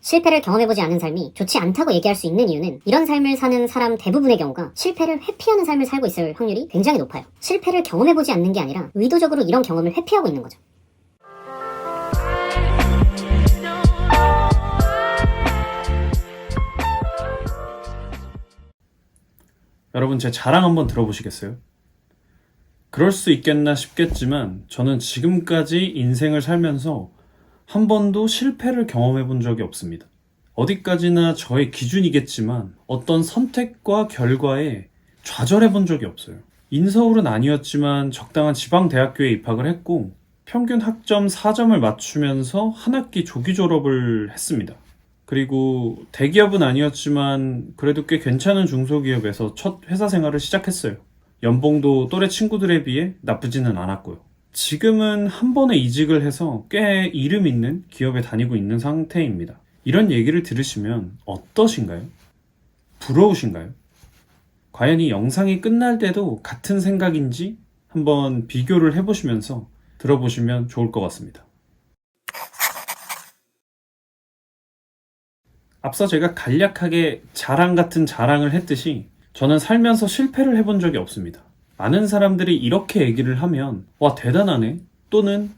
실패를 경험해보지 않은 삶이 좋지 않다고 얘기할 수 있는 이유는 이런 삶을 사는 사람 대부분의 경우가 실패를 회피하는 삶을 살고 있을 확률이 굉장히 높아요. 실패를 경험해보지 않는 게 아니라 의도적으로 이런 경험을 회피하고 있는 거죠. 여러분, 제 자랑 한번 들어보시겠어요? 그럴 수 있겠나 싶겠지만 저는 지금까지 인생을 살면서 한 번도 실패를 경험해 본 적이 없습니다. 어디까지나 저의 기준이겠지만 어떤 선택과 결과에 좌절해 본 적이 없어요. 인서울은 아니었지만 적당한 지방대학교에 입학을 했고 평균 학점 4점을 맞추면서 한 학기 조기 졸업을 했습니다. 그리고 대기업은 아니었지만 그래도 꽤 괜찮은 중소기업에서 첫 회사 생활을 시작했어요. 연봉도 또래 친구들에 비해 나쁘지는 않았고요. 지금은 한 번에 이직을 해서 꽤 이름 있는 기업에 다니고 있는 상태입니다. 이런 얘기를 들으시면 어떠신가요? 부러우신가요? 과연 이 영상이 끝날 때도 같은 생각인지 한번 비교를 해보시면서 들어보시면 좋을 것 같습니다. 앞서 제가 간략하게 자랑 같은 자랑을 했듯이 저는 살면서 실패를 해본 적이 없습니다. 많은 사람들이 이렇게 얘기를 하면 와, 대단하네, 또는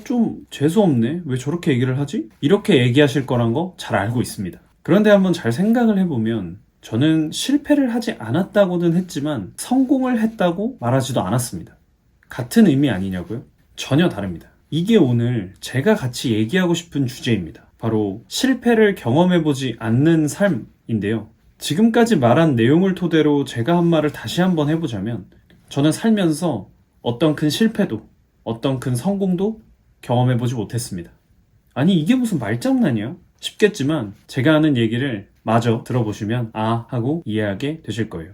좀 재수없네, 왜 저렇게 얘기를 하지? 이렇게 얘기하실 거란 거 잘 알고 있습니다. 그런데 한번 잘 생각을 해보면 저는 실패를 하지 않았다고는 했지만 성공을 했다고 말하지도 않았습니다. 같은 의미 아니냐고요? 전혀 다릅니다. 이게 오늘 제가 같이 얘기하고 싶은 주제입니다. 바로 실패를 경험해보지 않는 삶인데요. 지금까지 말한 내용을 토대로 제가 한 말을 다시 한번 해보자면 저는 살면서 어떤 큰 실패도 어떤 큰 성공도 경험해보지 못했습니다. 아니, 이게 무슨 말장난이야? 싶겠지만 제가 하는 얘기를 마저 들어보시면 아 하고 이해하게 되실 거예요.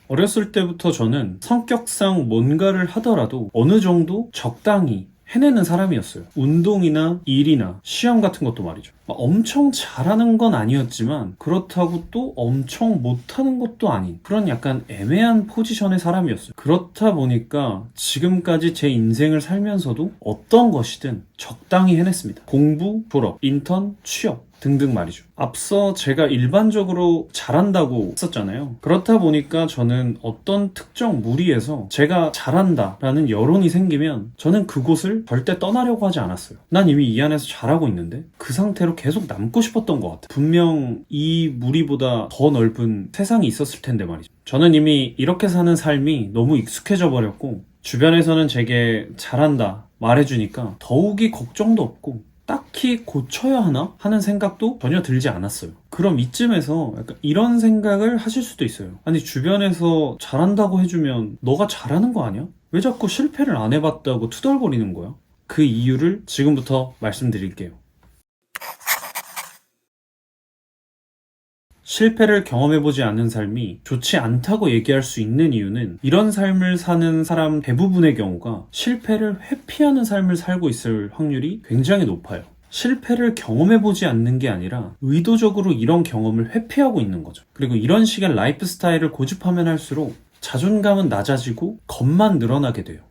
어렸을 때부터 저는 성격상 뭔가를 하더라도 어느 정도 적당히 해내는 사람이었어요. 운동이나 일이나 시험 같은 것도 말이죠. 엄청 잘하는 건 아니었지만 그렇다고 또 엄청 못하는 것도 아닌 그런 약간 애매한 포지션의 사람이었어요. 그렇다 보니까 지금까지 제 인생을 살면서도 어떤 것이든 적당히 해냈습니다. 공부, 졸업, 인턴, 취업 등등 말이죠. 앞서 제가 일반적으로 잘한다고 했었잖아요. 그렇다 보니까 저는 어떤 특정 무리에서 제가 잘한다라는 여론이 생기면 저는 그곳을 절대 떠나려고 하지 않았어요. 난 이미 이 안에서 잘하고 있는데 그 상태로 계속 남고 싶었던 것 같아요. 분명 이 무리보다 더 넓은 세상이 있었을 텐데 말이죠. 저는 이미 이렇게 사는 삶이 너무 익숙해져 버렸고 주변에서는 제게 잘한다 말해주니까 더욱이 걱정도 없고 딱히 고쳐야 하나 하는 생각도 전혀 들지 않았어요. 그럼 이쯤에서 약간 이런 생각을 하실 수도 있어요. 아니, 주변에서 잘한다고 해주면 너가 잘하는 거 아니야? 왜 자꾸 실패를 안 해봤다고 투덜거리는 거야? 그 이유를 지금부터 말씀드릴게요. 실패를 경험해보지 않은 삶이 좋지 않다고 얘기할 수 있는 이유는 이런 삶을 사는 사람 대부분의 경우가 실패를 회피하는 삶을 살고 있을 확률이 굉장히 높아요. 실패를 경험해보지 않는 게 아니라 의도적으로 이런 경험을 회피하고 있는 거죠. 그리고 이런 식의 라이프 스타일을 고집하면 할수록 자존감은 낮아지고 겁만 늘어나게 돼요.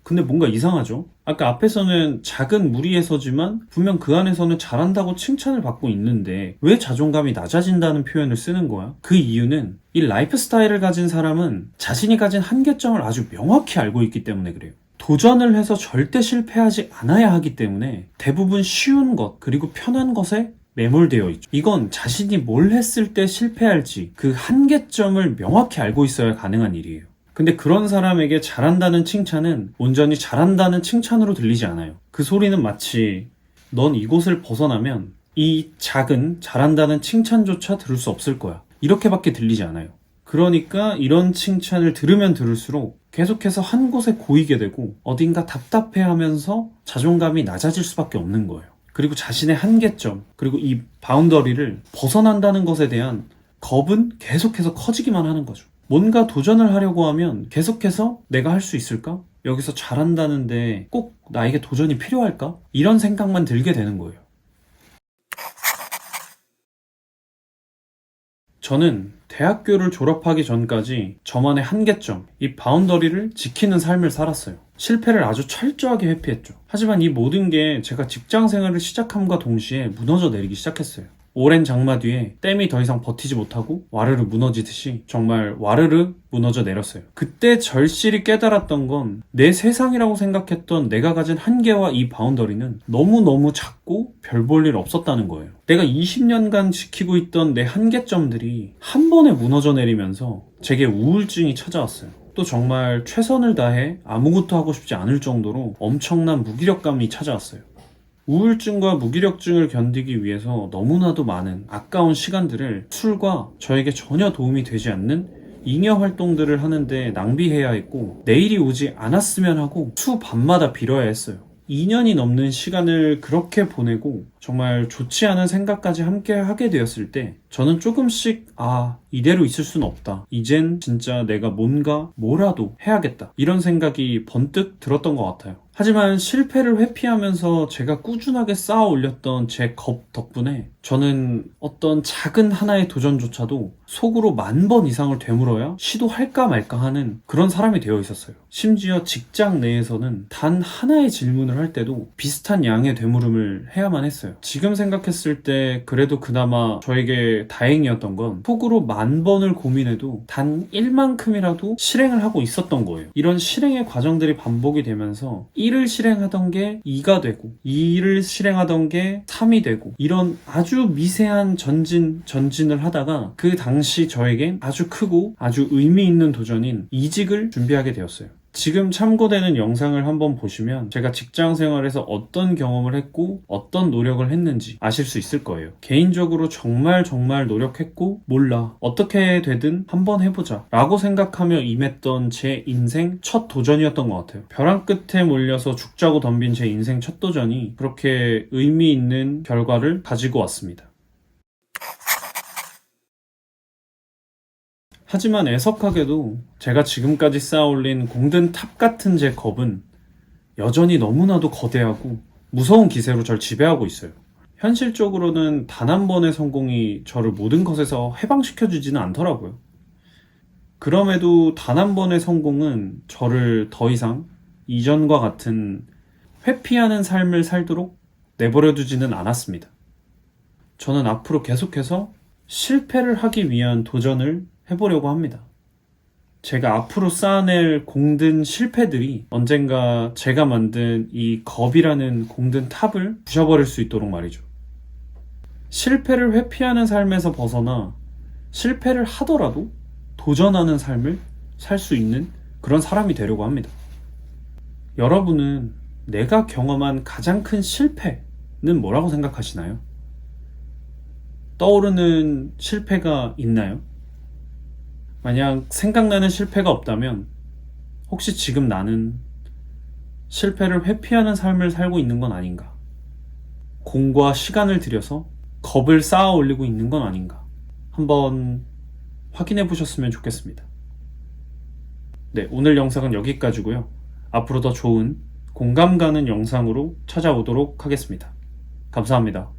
근데 뭔가 이상하죠? 아까 앞에서는 작은 무리에서지만 분명 그 안에서는 잘한다고 칭찬을 받고 있는데 왜 자존감이 낮아진다는 표현을 쓰는 거야? 그 이유는 이 라이프 스타일을 가진 사람은 자신이 가진 한계점을 아주 명확히 알고 있기 때문에 그래요. 도전을 해서 절대 실패하지 않아야 하기 때문에 대부분 쉬운 것 그리고 편한 것에 매몰되어 있죠. 이건 자신이 뭘 했을 때 실패할지 그 한계점을 명확히 알고 있어야 가능한 일이에요. 근데 그런 사람에게 잘한다는 칭찬은 온전히 잘한다는 칭찬으로 들리지 않아요. 그 소리는 마치 넌 이곳을 벗어나면 이 작은 잘한다는 칭찬조차 들을 수 없을 거야, 이렇게밖에 들리지 않아요. 그러니까 이런 칭찬을 들으면 들을수록 계속해서 한 곳에 고이게 되고 어딘가 답답해하면서 자존감이 낮아질 수밖에 없는 거예요. 그리고 자신의 한계점 그리고 이 바운더리를 벗어난다는 것에 대한 겁은 계속해서 커지기만 하는 거죠. 뭔가 도전을 하려고 하면 계속해서 내가 할 수 있을까? 여기서 잘한다는데 꼭 나에게 도전이 필요할까? 이런 생각만 들게 되는 거예요. 저는 대학교를 졸업하기 전까지 저만의 한계점, 이 바운더리를 지키는 삶을 살았어요. 실패를 아주 철저하게 회피했죠. 하지만 이 모든 게 제가 직장 생활을 시작함과 동시에 무너져 내리기 시작했어요. 오랜 장마 뒤에 댐이 더 이상 버티지 못하고 와르르 무너지듯이 정말 와르르 무너져 내렸어요. 그때 절실히 깨달았던 건 내 세상이라고 생각했던 내가 가진 한계와 이 바운더리는 너무너무 작고 별 볼 일 없었다는 거예요. 내가 20년간 지키고 있던 내 한계점들이 한 번에 무너져 내리면서 제게 우울증이 찾아왔어요. 또 정말 최선을 다해 아무것도 하고 싶지 않을 정도로 엄청난 무기력감이 찾아왔어요. 우울증과 무기력증을 견디기 위해서 너무나도 많은 아까운 시간들을 술과 저에게 전혀 도움이 되지 않는 잉여 활동들을 하는데 낭비해야 했고, 내일이 오지 않았으면 하고 수 밤마다 빌어야 했어요. 2년이 넘는 시간을 그렇게 보내고 정말 좋지 않은 생각까지 함께 하게 되었을 때 저는 조금씩 이대로 있을 수는 없다. 이젠 진짜 내가 뭐라도 해야겠다. 이런 생각이 번뜩 들었던 것 같아요. 하지만 실패를 회피하면서 제가 꾸준하게 쌓아 올렸던 제 겁 덕분에 저는 어떤 작은 하나의 도전조차도 속으로 10,000번 이상을 되물어야 시도할까 말까 하는 그런 사람이 되어 있었어요. 심지어 직장 내에서는 단 하나의 질문을 할 때도 비슷한 양의 되물음을 해야만 했어요. 지금 생각했을 때 그래도 그나마 저에게 다행이었던 건 속으로 10,000번을 고민해도 단 1만큼이라도 실행을 하고 있었던 거예요. 이런 실행의 과정들이 반복이 되면서 1을 실행하던 게 2가 되고 2를 실행하던 게 3이 되고 이런 아주 미세한 전진을 하다가 그 당시 저에겐 아주 크고 아주 의미 있는 도전인 이직을 준비하게 되었어요. 지금 참고되는 영상을 한번 보시면 제가 직장 생활에서 어떤 경험을 했고 어떤 노력을 했는지 아실 수 있을 거예요. 개인적으로 정말 노력했고 몰라 어떻게 되든 한번 해보자 라고 생각하며 임했던 제 인생 첫 도전이었던 것 같아요. 벼랑 끝에 몰려서 죽자고 덤빈 제 인생 첫 도전이 그렇게 의미 있는 결과를 가지고 왔습니다. 하지만 애석하게도 제가 지금까지 쌓아올린 공든 탑 같은 제 겁은 여전히 너무나도 거대하고 무서운 기세로 절 지배하고 있어요. 현실적으로는 단 한 번의 성공이 저를 모든 것에서 해방시켜주지는 않더라고요. 그럼에도 단 한 번의 성공은 저를 더 이상 이전과 같은 회피하는 삶을 살도록 내버려두지는 않았습니다. 저는 앞으로 계속해서 실패를 하기 위한 도전을 해보려고 합니다. 제가 앞으로 쌓아낼 공든 실패들이 언젠가 제가 만든 이 겁이라는 공든 탑을 부셔버릴 수 있도록 말이죠. 실패를 회피하는 삶에서 벗어나 실패를 하더라도 도전하는 삶을 살 수 있는 그런 사람이 되려고 합니다. 여러분은 내가 경험한 가장 큰 실패는 뭐라고 생각하시나요? 떠오르는 실패가 있나요? 만약 생각나는 실패가 없다면 혹시 지금 나는 실패를 회피하는 삶을 살고 있는 건 아닌가? 공과 시간을 들여서 겁을 쌓아 올리고 있는 건 아닌가? 한번 확인해 보셨으면 좋겠습니다. 네, 오늘 영상은 여기까지고요. 앞으로 더 좋은 공감 가는 영상으로 찾아오도록 하겠습니다. 감사합니다.